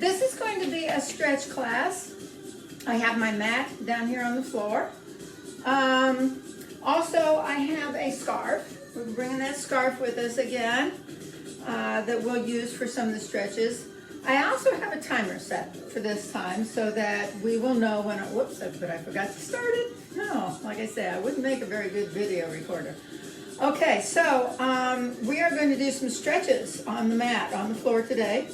this is going to be a stretch class. I have my mat down here on the floor. Also, I have a scarf. We're bringing that scarf with us again that we'll use for some of the stretches. I also have a timer set for this time so that we will know when, whoops, but I forgot to start it. No, like I said, I wouldn't make a very good video recorder. Okay, so we are going to do some stretches on the mat, on the floor today.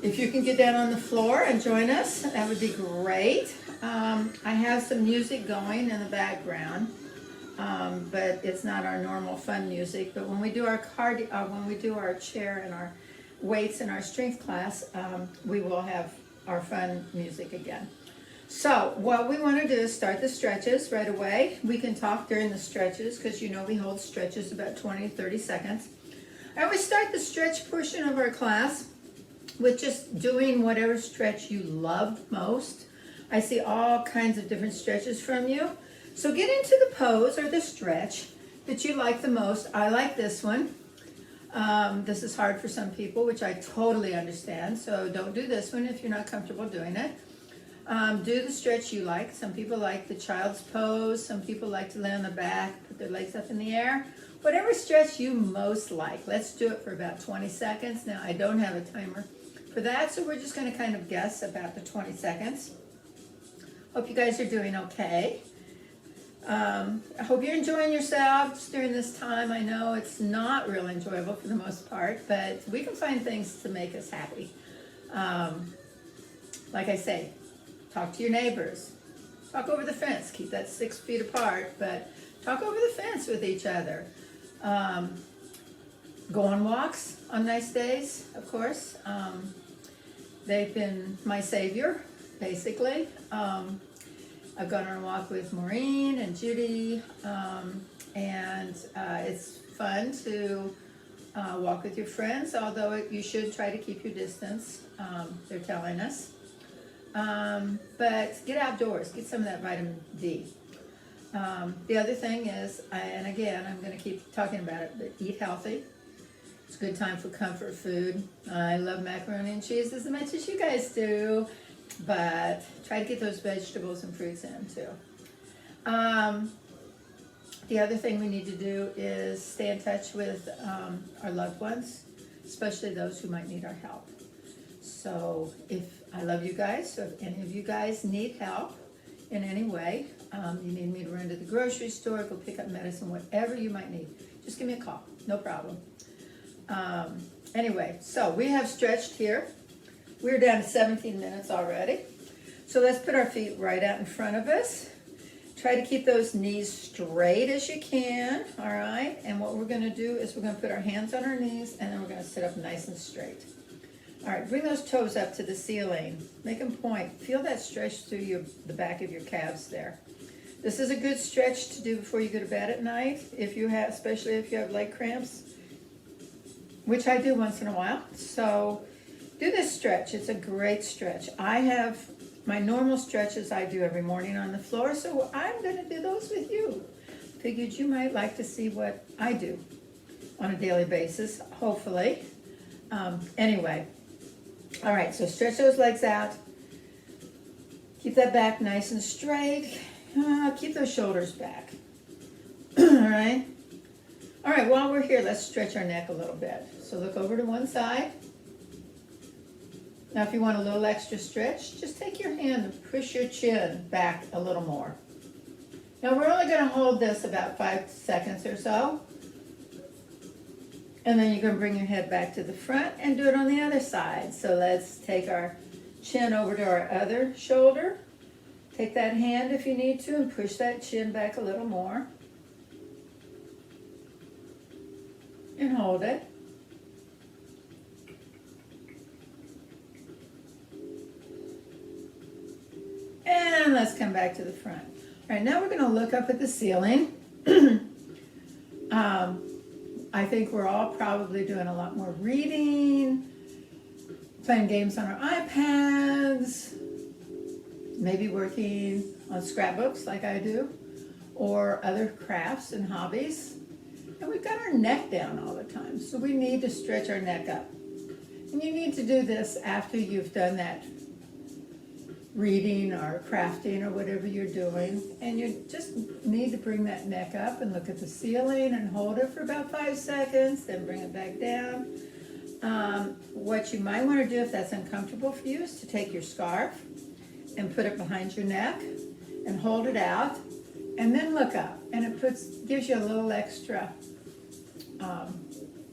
If you can get down on the floor and join us, that would be great. I have some music going in the background, but it's not our normal fun music. But when we do our chair and our weights in our strength class, we will have our fun music again. So what we want to do is start the stretches right away. We can talk during the stretches because you know we hold stretches about 20 to 30 seconds. And we start the stretch portion of our class with just doing whatever stretch you love most. I see all kinds of different stretches from you. So get into the pose or the stretch that you like the most. I like this one. This is hard for some people, which I totally understand. So don't do this one if you're not comfortable doing it. Do the stretch you like. Some people like the child's pose. Some people like to lay on the back, put their legs up in the air. Whatever stretch you most like. Let's do it for about 20 seconds. Now, I don't have a timer for that, so we're just going to kind of guess about the 20 seconds. Hope you guys are doing okay. I hope you're enjoying yourselves during this time. I know it's not real enjoyable for the most part, but we can find things to make us happy. Like I say, talk to your neighbors. Talk over the fence. Keep that 6 feet apart, but talk over the fence with each other. Go on walks on nice days, of course. They've been my savior, basically. I've gone on a walk with Maureen and Judy, and it's fun to walk with your friends, although you should try to keep your distance, they're telling us. But get outdoors, get some of that vitamin D. The other thing is, and again, I'm going to keep talking about it, but eat healthy. It's a good time for comfort food. I love macaroni and cheese as much as you guys do, but try to get those vegetables and fruits in too. The other thing we need to do is stay in touch with our loved ones, especially those who might need our help. So I love you guys, so if any of you guys need help in any way, you need me to run to the grocery store, go pick up medicine, whatever you might need, just give me a call, no problem. Anyway, so we have stretched here. We're down to 17 minutes already. So let's put our feet right out in front of us. Try to keep those knees straight as you can, all right? And what we're gonna do is we're gonna put our hands on our knees and then we're gonna sit up nice and straight. All right, bring those toes up to the ceiling. Make them point. Feel that stretch through the back of your calves there. This is a good stretch to do before you go to bed at night, especially if you have leg cramps, which I do once in a while. So do this stretch. It's a great stretch. I have my normal stretches I do every morning on the floor, so I'm going to do those with you. Figured you might like to see what I do on a daily basis, hopefully. Anyway, all right, so stretch those legs out. Keep that back nice and straight. Keep those shoulders back. All right. All right, while we're here, let's stretch our neck a little bit. So look over to one side. Now, if you want a little extra stretch, just take your hand and push your chin back a little more. Now, we're only going to hold this about 5 seconds or so. And then you're going to bring your head back to the front and do it on the other side. So let's take our chin over to our other shoulder. Take that hand if you need to and push that chin back a little more. And hold it. And let's come back to the front. All right, now we're going to look up at the ceiling. I think we're all probably doing a lot more reading, playing games on our iPads, maybe working on scrapbooks like I do, or other crafts and hobbies. And we've got our neck down all the time, so we need to stretch our neck up. And you need to do this after you've done that reading or crafting or whatever you're doing. And you just need to bring that neck up and look at the ceiling and hold it for about 5 seconds, then bring it back down. What you might want to do if that's uncomfortable for you is to take your scarf and put it behind your neck and hold it out and then look up. And it gives you a little extra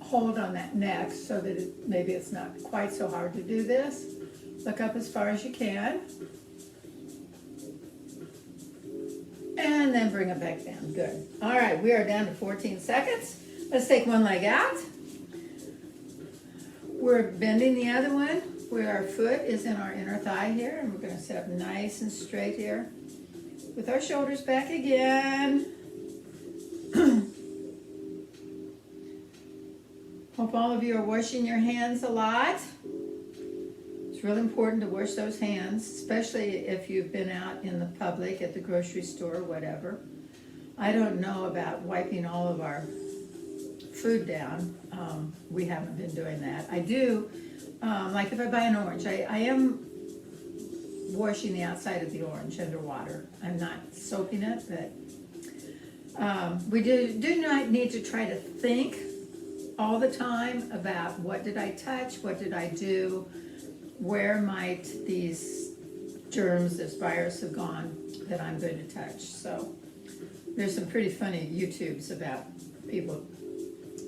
hold on that neck so that maybe it's not quite so hard to do this. Look up as far as you can. And then bring it back down. Good. All right, we are down to 14 seconds. Let's take one leg out. We're bending the other one where our foot is in our inner thigh here, and we're going to sit up nice and straight here with our shoulders back again. Hope all of you are washing your hands a lot. It's really important to wash those hands, especially if you've been out in the public at the grocery store or whatever. I don't know about wiping all of our food down. We haven't been doing that. I do, like if I buy an orange, I am washing the outside of the orange underwater. I'm not soaking it, but we do not need to try to think all the time about what did I touch, what did I do, where might these germs, this virus have gone that I'm going to touch. So there's some pretty funny YouTubes about people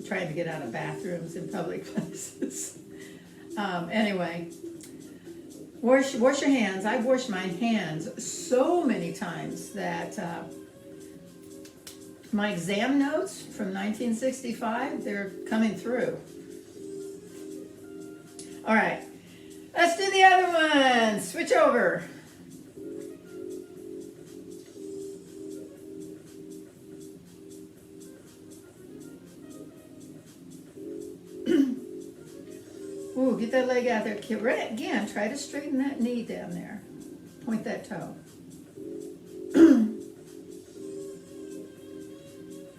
trying to get out of bathrooms in public places. Anyway, wash your hands. I've washed my hands so many times that my exam notes from 1965, they're coming through. All right, let's do the other one. Switch over. Ooh, get that leg out there. Again, try to straighten that knee down there. Point that toe.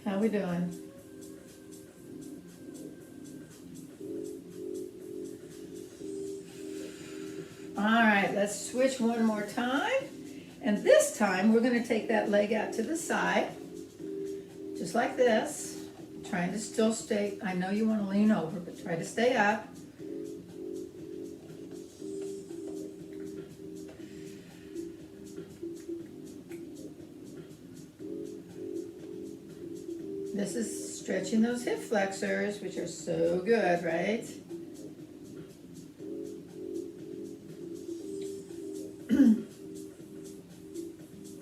How we doing? All right, let's switch one more time. And this time, we're going to take that leg out to the side, just like this. Trying to still stay, I know you want to lean over, but try to stay up. This is stretching those hip flexors, which are so good, right?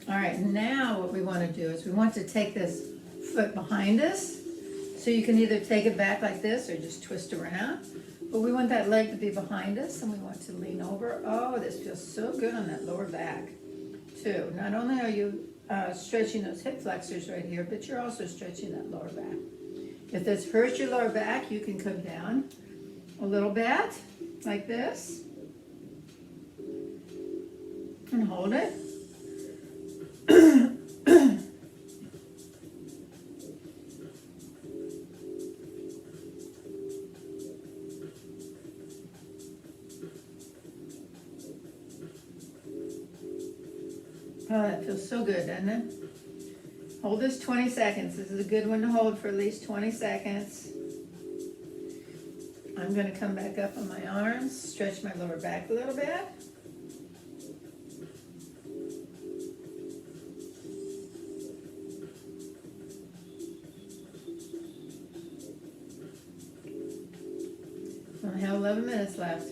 All right, now what we want to do is we want to take this foot behind us. So you can either take it back like this or just twist around. But we want that leg to be behind us and we want to lean over. Oh, this feels so good on that lower back too. Not only are you stretching those hip flexors right here, but you're also stretching that lower back. If this hurts your lower back, you can come down a little bit like this and hold it. Oh, that feels so good, doesn't it? Hold this 20 seconds. This is a good one to hold for at least 20 seconds. I'm going to come back up on my arms, stretch my lower back a little bit. I have 11 minutes left.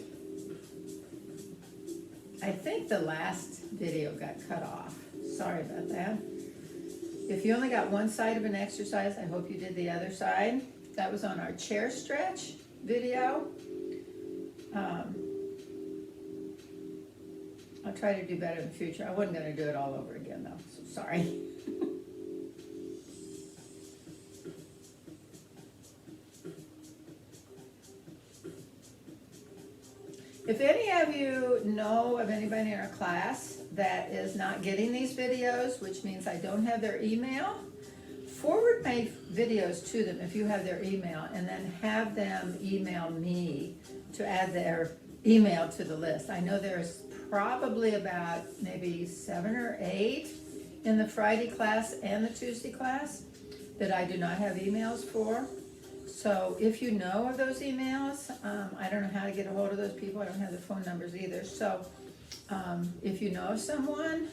I think the last video got cut off. Sorry about that. If you only got one side of an exercise, I hope you did the other side. That was on our chair stretch video. I'll try to do better in the future. I wasn't going to do it all over again though, so sorry. If any of you know of anybody in our class that is not getting these videos, which means I don't have their email, forward my videos to them if you have their email, and then have them email me to add their email to the list. I know there's probably about maybe 7 or 8 in the Friday class and the Tuesday class that I do not have emails for. So if you know of those emails, I don't know how to get a hold of those people. I don't have their phone numbers either. So if you know of someone,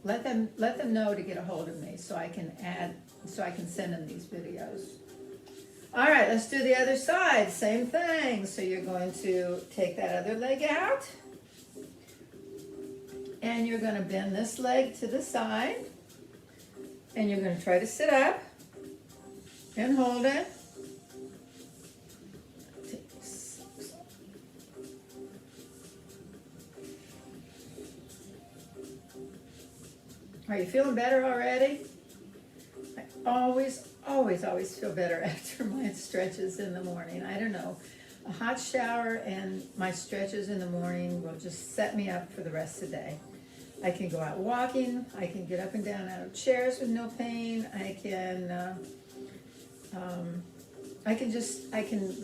let them know to get a hold of me so I can send them these videos. All right, let's do the other side. Same thing. So you're going to take that other leg out, and you're going to bend this leg to the side, and you're going to try to sit up and hold it. Are you feeling better already? I always feel better after my stretches in the morning. I don't know. A hot shower and my stretches in the morning will just set me up for the rest of the day. I can go out walking. I can get up and down out of chairs with no pain. I can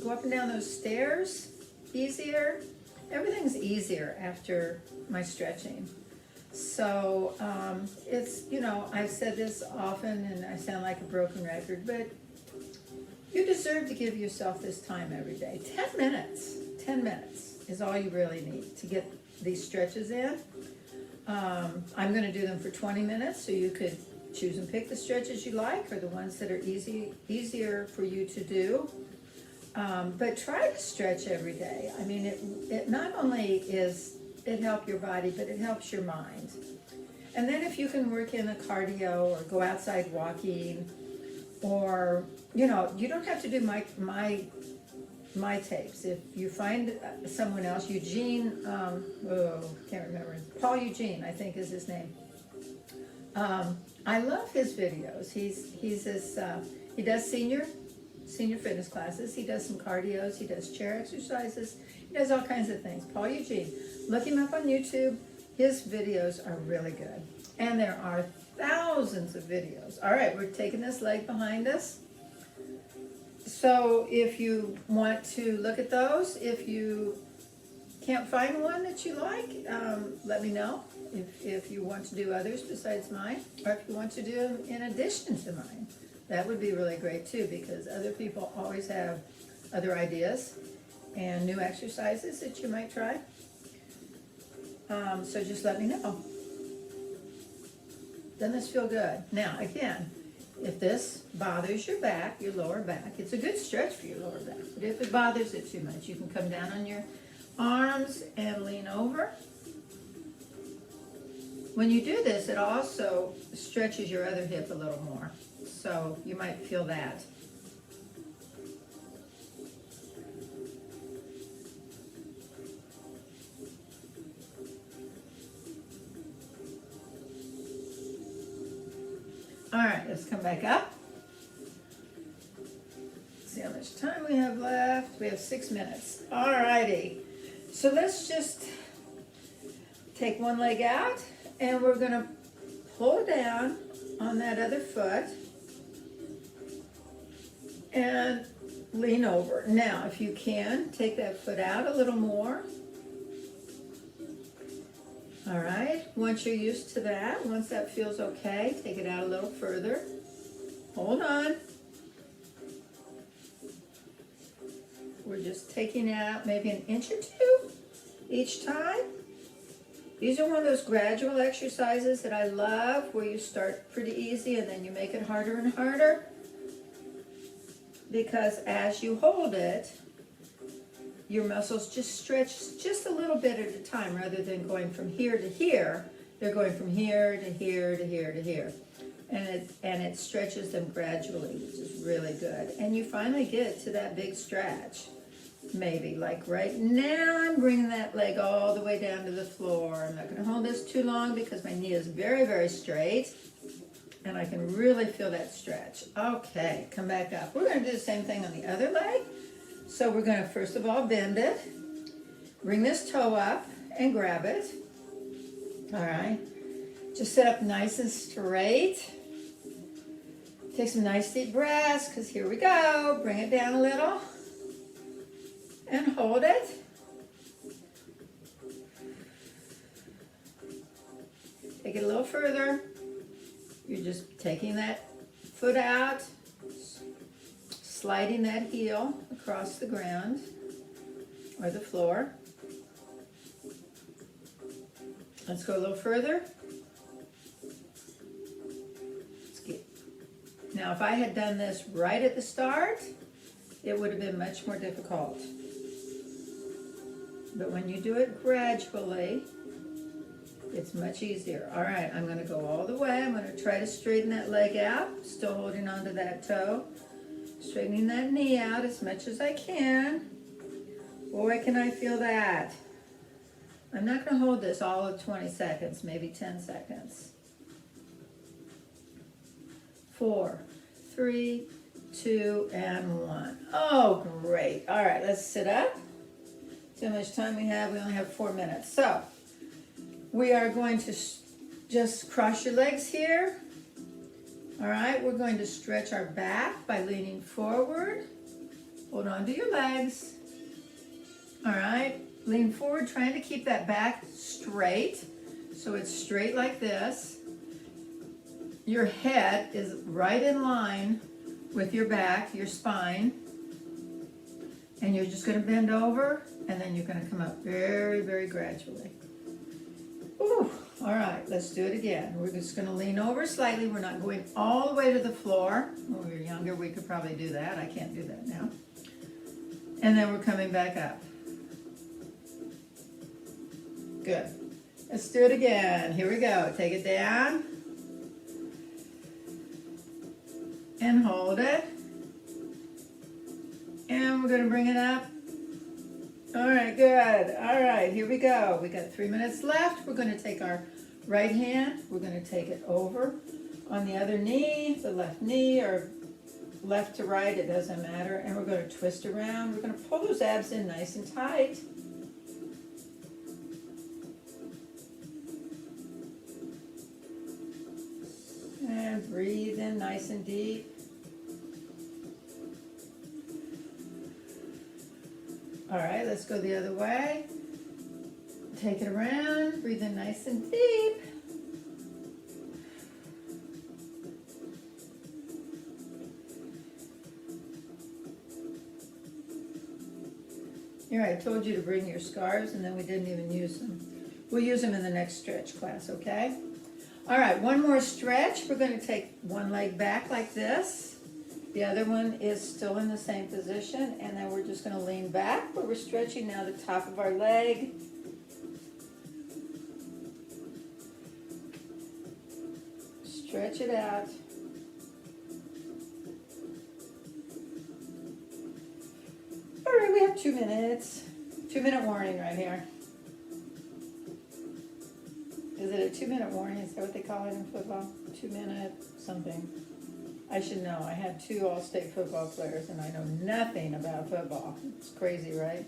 go up and down those stairs easier. Everything's easier after my stretching. So it's, I've said this often and I sound like a broken record, but you deserve to give yourself this time every day. 10 minutes is all you really need to get these stretches in. I'm going to do them for 20 minutes, so you could choose and pick the stretches you like, or the ones that are easier for you to do. But try to stretch every day. I mean, it not only is it help your body, but it helps your mind. And then if you can work in a cardio or go outside walking, or you don't have to do my tapes. If you find someone else, Eugene, can't remember, Paul Eugene, I think is his name. I love his videos. He does senior fitness classes. He does some cardios. He does chair exercises. He does all kinds of things. Paul Eugene, look him up on YouTube. His videos are really good, and there are thousands of videos. All right, we're taking this leg behind us. So if you want to look at those, if you can't find one that you like, let me know. If you want to do others besides mine, or if you want to do them in addition to mine, that would be really great too, because other people always have other ideas and new exercises that you might try. So just let me know. Doesn't this feel good? Now, again, if this bothers your back, your lower back, it's a good stretch for your lower back. But if it bothers it too much, you can come down on your arms and lean over. When you do this, it also stretches your other hip a little more. So you might feel that. All right, let's come back up. See how much time we have left. We have 6 minutes. All righty. So let's just take one leg out, and we're going to pull down on that other foot and lean over. Now, if you can, take that foot out a little more. All right, once you're used to that, once that feels okay, take it out a little further. Hold on. We're just taking out maybe an inch or two each time. These are one of those gradual exercises that I love, where you start pretty easy and then you make it harder and harder. Because as you hold it, your muscles just stretch just a little bit at a time, rather than going from here to here. They're going from here to here to here to here. And it stretches them gradually, which is really good. And you finally get to that big stretch. Maybe like right now, I'm bringing that leg all the way down to the floor. I'm not going to hold this too long because my knee is very, very straight. And I can really feel that stretch. Okay, come back up. We're going to do the same thing on the other leg. So we're going to first of all bend it, bring this toe up and grab it. All right, just sit up nice and straight. Take some nice deep breaths, because here we go. Bring it down a little. And hold it. Take it a little further. You're just taking that foot out, sliding that heel across the ground or the floor. Let's go a little further. Now, if I had done this right at the start, it would have been much more difficult. But when you do it gradually, it's much easier. All right, I'm going to go all the way. I'm going to try to straighten that leg out, still holding onto that toe. Straightening that knee out as much as I can. Boy, can I feel that. I'm not going to hold this all of 20 seconds, maybe 10 seconds. 4, 3, 2, and 1. Oh, great. All right, let's sit up. See how much time we have. We only have 4 minutes. So we are going to just cross your legs here. All right, we're going to stretch our back by leaning forward. Hold on to your legs. All right, lean forward, trying to keep that back straight. So it's straight like this. Your head is right in line with your back, your spine. And you're just going to bend over, and then you're going to come up very, very gradually. Ooh, all right, let's do it again. We're just going to lean over slightly. We're not going all the way to the floor. When we were younger, we could probably do that. I can't do that now. And then we're coming back up. Good. Let's do it again. Here we go. Take it down. And hold it. And we're going to bring it up. All right, good. All right, here we go. We got 3 minutes left. We're going to take our right hand. We're going to take it over on the other knee, the left knee, or left to right, it doesn't matter. And we're going to twist around. We're going to pull those abs in nice and tight. And breathe in nice and deep. All right, let's go the other way. Take it around, breathe in nice and deep. Here, I told you to bring your scarves, and then we didn't even use them. We'll use them in the next stretch class, okay? All right, one more stretch. We're going to take one leg back like this. The other one is still in the same position, and then we're just going to lean back, but we're stretching now the top of our leg. Stretch it out. All right, we have 2 minutes. 2-minute warning right here. Is it a 2-minute warning? Is that what they call it in football? 2-minute something. I should know. I had 2 all-state football players, and I know nothing about football. It's crazy, right?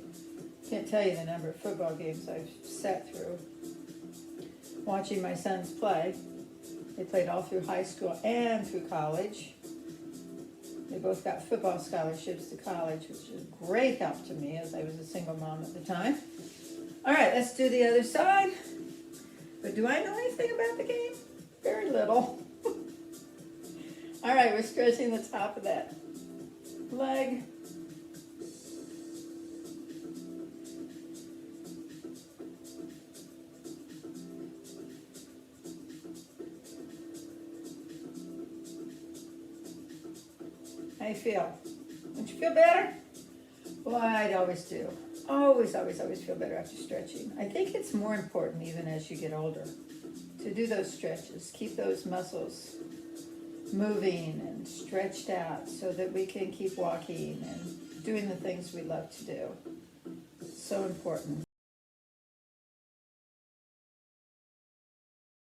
Can't tell you the number of football games I've sat through watching my sons play. They played all through high school and through college. They both got football scholarships to college, which was a great help to me as I was a single mom at the time. All right, let's do the other side. But do I know anything about the game? Very little. All right, we're stretching the top of that leg. How you feel? Don't you feel better? Well, I always do. Always feel better after stretching. I think it's more important even as you get older to do those stretches. Keep those muscles moving and stretched out so that we can keep walking and doing the things we love to do. So important.